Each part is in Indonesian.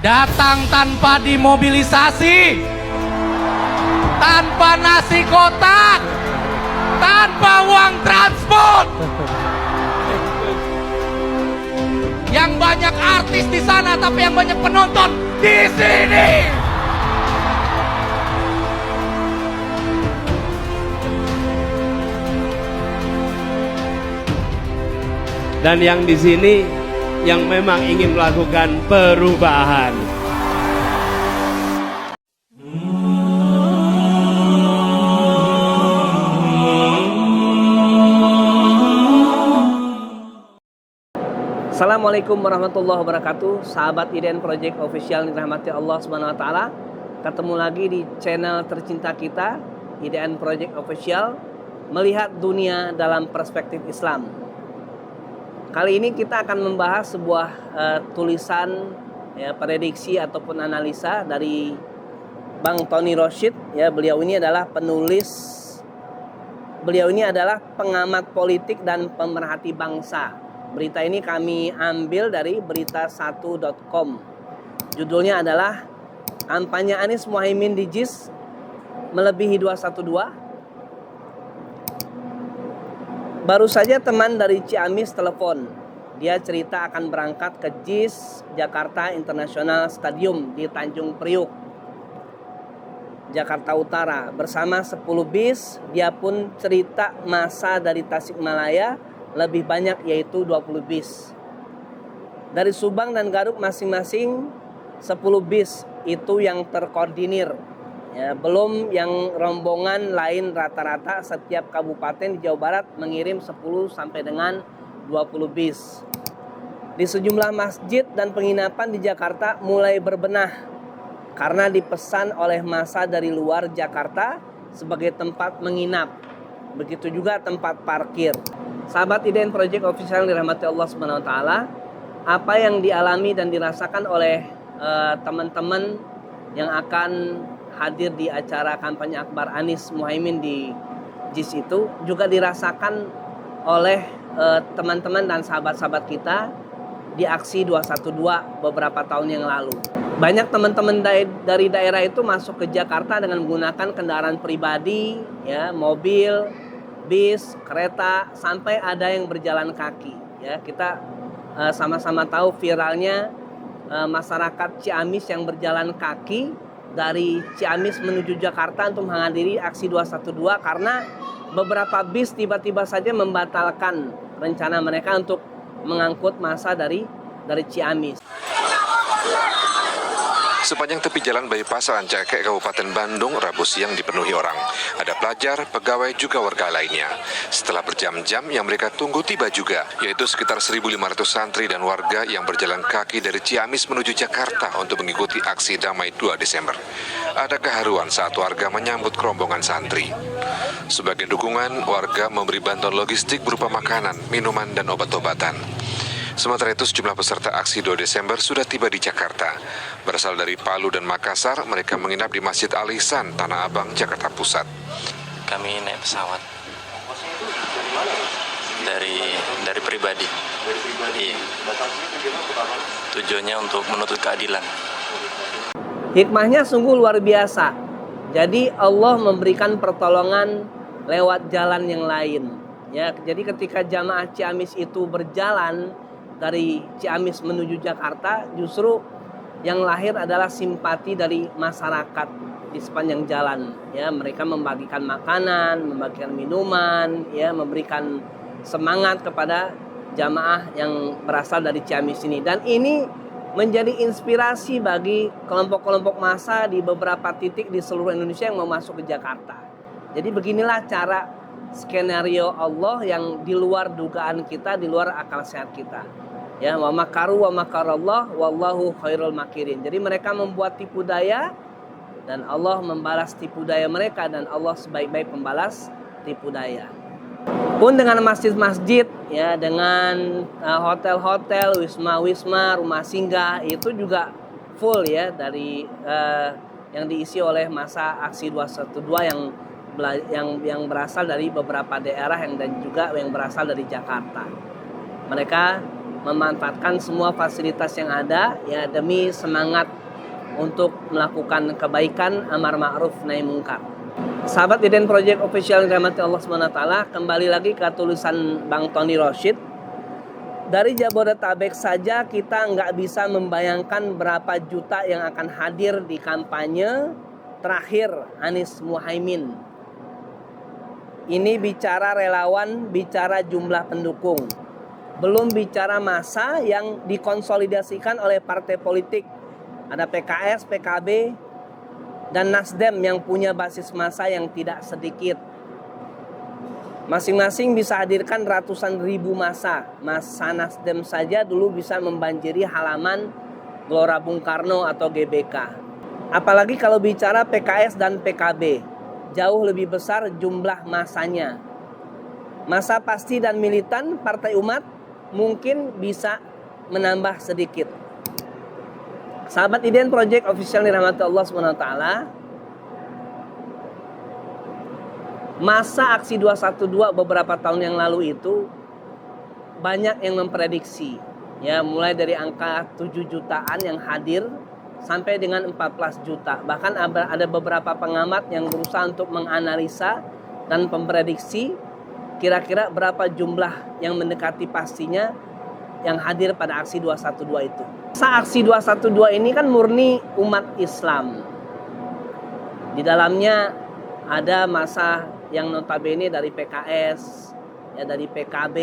Datang tanpa dimobilisasi, tanpa nasi kotak, tanpa uang transport. Yang banyak artis di sana, tapi yang banyak penonton di sini. Dan yang di sini yang memang ingin melakukan perubahan. Assalamualaikum warahmatullahi wabarakatuh. Sahabat IDN Project Official yang dirahmati Allah Subhanahu wa taala. Ketemu lagi di channel tercinta kita, IDN Project Official, melihat dunia dalam perspektif Islam. Kali ini kita akan membahas sebuah tulisan ya, prediksi ataupun analisa dari Bang Tony Rashid ya. Beliau ini adalah pengamat politik dan pemerhati bangsa. Berita ini kami ambil dari berita1.com. Judulnya adalah Kampanye Anies Muhaimin di JIS melebihi 212. Baru saja teman dari Ciamis telepon. Dia cerita akan berangkat ke JIS Jakarta International Stadium di Tanjung Priuk, Jakarta Utara bersama 10 bis. Dia pun cerita masa dari Tasikmalaya lebih banyak, yaitu 20 bis. Dari Subang dan Garut masing-masing 10 bis itu yang terkoordinir ya, belum yang rombongan lain. Rata-rata setiap kabupaten di Jawa Barat mengirim 10 sampai dengan 20 bis. Di sejumlah masjid dan penginapan di Jakarta mulai berbenah karena dipesan oleh massa dari luar Jakarta sebagai tempat menginap. Begitu juga tempat parkir. Sahabat IDN Project Official yang dirahmati Allah Subhanahu wa taala, apa yang dialami dan dirasakan oleh teman-teman yang akan hadir di acara kampanye akbar Anies Muhaimin di JIS itu juga dirasakan oleh teman-teman dan sahabat-sahabat kita di aksi 212 beberapa tahun yang lalu. Banyak teman-teman dari daerah itu masuk ke Jakarta dengan menggunakan kendaraan pribadi, ya, mobil, bis, kereta, sampai ada yang berjalan kaki. Ya, kita sama-sama tahu viralnya masyarakat Ciamis yang berjalan kaki dari Ciamis menuju Jakarta untuk menghadiri aksi 212 karena beberapa bis tiba-tiba saja membatalkan rencana mereka untuk mengangkut massa dari Ciamis. Sepanjang tepi jalan bypass Rancaikek, Kabupaten Bandung, Rabu siang dipenuhi orang. Ada pelajar, pegawai, juga warga lainnya. Setelah berjam-jam yang mereka tunggu tiba juga, yaitu sekitar 1.500 santri dan warga yang berjalan kaki dari Ciamis menuju Jakarta untuk mengikuti aksi damai 2 Desember. Ada keharuan saat warga menyambut rombongan santri. Sebagai dukungan, warga memberi bantuan logistik berupa makanan, minuman, dan obat-obatan. Sementara itu, sejumlah peserta aksi 2 Desember sudah tiba di Jakarta. Berasal dari Palu dan Makassar, mereka menginap di Masjid Al Ihsan, Tanah Abang, Jakarta Pusat. Kami naik pesawat dari pribadi. Iya. Tujuannya untuk menuntut keadilan. Hikmahnya sungguh luar biasa. Jadi Allah memberikan pertolongan lewat jalan yang lain. Ya, jadi ketika jamaah Ciamis itu berjalan dari Ciamis menuju Jakarta, justru yang lahir adalah simpati dari masyarakat di sepanjang jalan. Ya, mereka membagikan makanan, membagikan minuman, ya, memberikan semangat kepada jamaah yang berasal dari Ciamis ini. Dan ini menjadi inspirasi bagi kelompok-kelompok massa di beberapa titik di seluruh Indonesia yang mau masuk ke Jakarta. Jadi beginilah cara skenario Allah yang di luar dugaan kita, di luar akal sehat kita. Ya, wa makaru wa makarallah wallahu khairul makirin. Jadi mereka membuat tipu daya dan Allah membalas tipu daya mereka, dan Allah sebaik-baik pembalas tipu daya. Pun dengan masjid-masjid, ya, dengan hotel-hotel, wisma-wisma, rumah singgah itu juga full ya dari yang diisi oleh masa aksi 212 yang berasal dari beberapa daerah dan juga yang berasal dari Jakarta. Mereka memanfaatkan semua fasilitas yang ada ya demi semangat untuk melakukan kebaikan, amar ma'ruf nahi mungkar. Sahabat Iden Project Official yang dirahmati Allah SWT, kembali lagi ke tulisan Bang Tony Rashid. Dari Jabodetabek saja kita nggak bisa membayangkan berapa juta yang akan hadir di kampanye terakhir Anies Muhaimin. Ini bicara relawan, bicara jumlah pendukung. Belum bicara massa yang dikonsolidasikan oleh partai politik. Ada PKS, PKB, dan Nasdem yang punya basis massa yang tidak sedikit. Masing-masing bisa hadirkan ratusan ribu massa. Massa Nasdem saja dulu bisa membanjiri halaman Gelora Bung Karno atau GBK. Apalagi kalau bicara PKS dan PKB, jauh lebih besar jumlah massanya. Massa pasti dan militan Partai Umat mungkin bisa menambah sedikit. Sahabat Iden Project Official dirahmati Allah SWT, masa aksi 212 beberapa tahun yang lalu itu banyak yang memprediksi ya, mulai dari angka 7 jutaan yang hadir sampai dengan 14 juta. Bahkan ada beberapa pengamat yang berusaha untuk menganalisa dan memprediksi kira-kira berapa jumlah yang mendekati pastinya yang hadir pada aksi 212 itu. Aksi 212 ini kan murni umat Islam. Di dalamnya ada massa yang notabene dari PKS, ya dari PKB,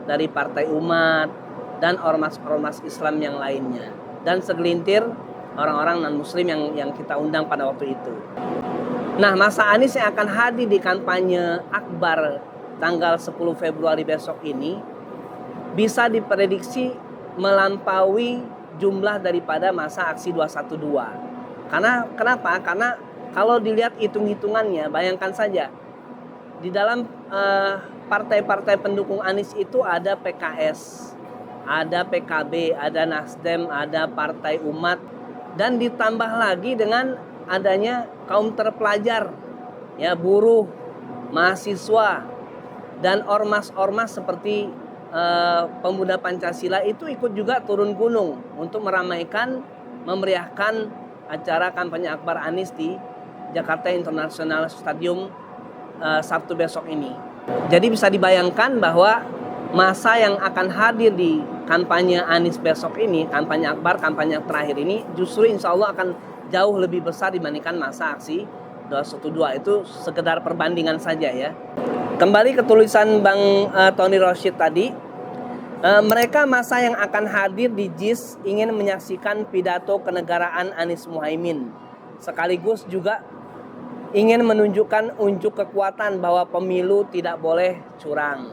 dari Partai Umat, dan ormas-ormas Islam yang lainnya. Dan segelintir orang-orang non-muslim yang kita undang pada waktu itu. Nah, massa Anies yang akan hadir di kampanye akbar tanggal 10 Februari besok ini bisa diprediksi melampaui jumlah daripada masa aksi 212. Kenapa? Karena kalau dilihat hitung-hitungannya, bayangkan saja di dalam partai-partai pendukung Anies itu ada PKS, ada PKB, ada Nasdem, ada Partai Umat, dan ditambah lagi dengan adanya kaum terpelajar, ya buruh, mahasiswa, dan ormas-ormas seperti pemuda Pancasila itu ikut juga turun gunung untuk meramaikan, memeriahkan acara kampanye akbar Anies di Jakarta International Stadium Sabtu besok ini. Jadi bisa dibayangkan bahwa masa yang akan hadir di kampanye Anies besok ini, kampanye akbar, kampanye terakhir ini, justru insya Allah akan jauh lebih besar dibandingkan masa aksi 212. Itu sekedar perbandingan saja ya. Kembali ke tulisan Bang Tony Rashid tadi, mereka masa yang akan hadir di JIS ingin menyaksikan pidato kenegaraan Anies Muhaimin, sekaligus juga ingin menunjukkan unjuk kekuatan bahwa pemilu tidak boleh curang.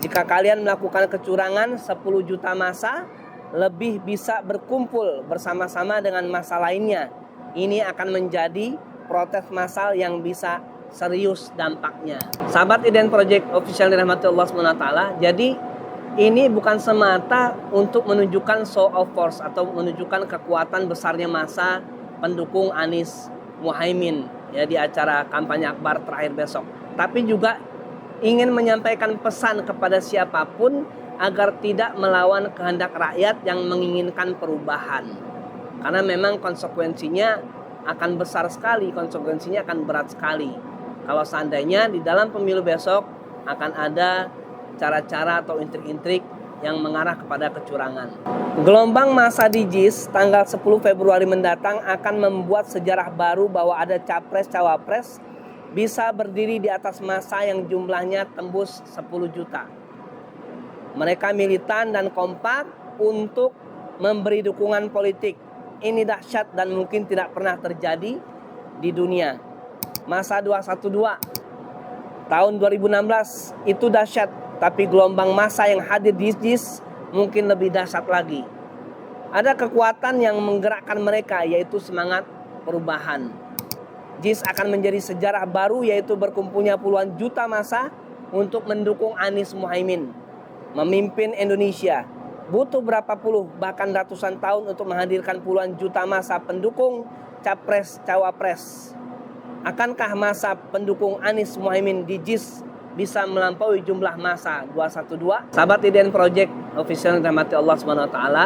Jika kalian melakukan kecurangan, 10 juta massa lebih bisa berkumpul bersama-sama dengan massa lainnya. Ini akan menjadi protes massal yang bisa serius dampaknya. Sahabat Iden Project Official dirahmati Allah SWT, jadi ini bukan semata untuk menunjukkan show of force atau menunjukkan kekuatan besarnya massa pendukung Anies Muhaimin ya di acara kampanye akbar terakhir besok, tapi juga ingin menyampaikan pesan kepada siapapun agar tidak melawan kehendak rakyat yang menginginkan perubahan, karena memang konsekuensinya akan besar sekali, konsekuensinya akan berat sekali kalau seandainya di dalam pemilu besok akan ada cara-cara atau intrik-intrik yang mengarah kepada kecurangan. Gelombang massa di JIS tanggal 10 Februari mendatang akan membuat sejarah baru bahwa ada capres-cawapres bisa berdiri di atas massa yang jumlahnya tembus 10 juta. Mereka militan dan kompak untuk memberi dukungan politik. Ini dahsyat dan mungkin tidak pernah terjadi di dunia. Masa 212 tahun 2016 itu dahsyat, tapi gelombang massa yang hadir di JIS mungkin lebih dahsyat lagi. Ada kekuatan yang menggerakkan mereka, yaitu semangat perubahan. JIS akan menjadi sejarah baru, yaitu berkumpulnya puluhan juta massa untuk mendukung Anies Muhaimin memimpin Indonesia. Butuh berapa puluh bahkan ratusan tahun untuk menghadirkan puluhan juta massa pendukung capres cawapres. Akankah massa pendukung Anies Muhaimin di JIS bisa melampaui jumlah masa 212. Sahabat IDN Project official yang dirahmati Allah Subhanahu wa taala,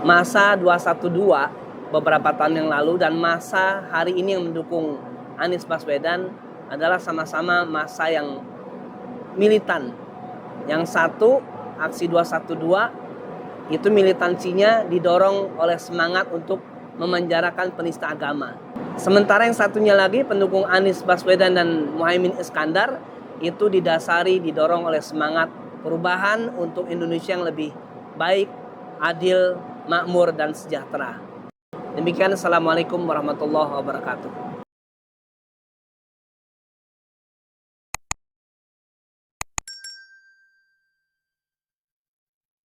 masa 212 beberapa tahun yang lalu dan masa hari ini yang mendukung Anies Baswedan adalah sama-sama masa yang militan. Yang satu, aksi 212 itu militansinya didorong oleh semangat untuk memenjarakan penista agama. Sementara yang satunya lagi, pendukung Anies Baswedan dan Muhaimin Iskandar, itu didorong oleh semangat perubahan untuk Indonesia yang lebih baik, adil, makmur, dan sejahtera. Demikian, Assalamualaikum warahmatullahi wabarakatuh.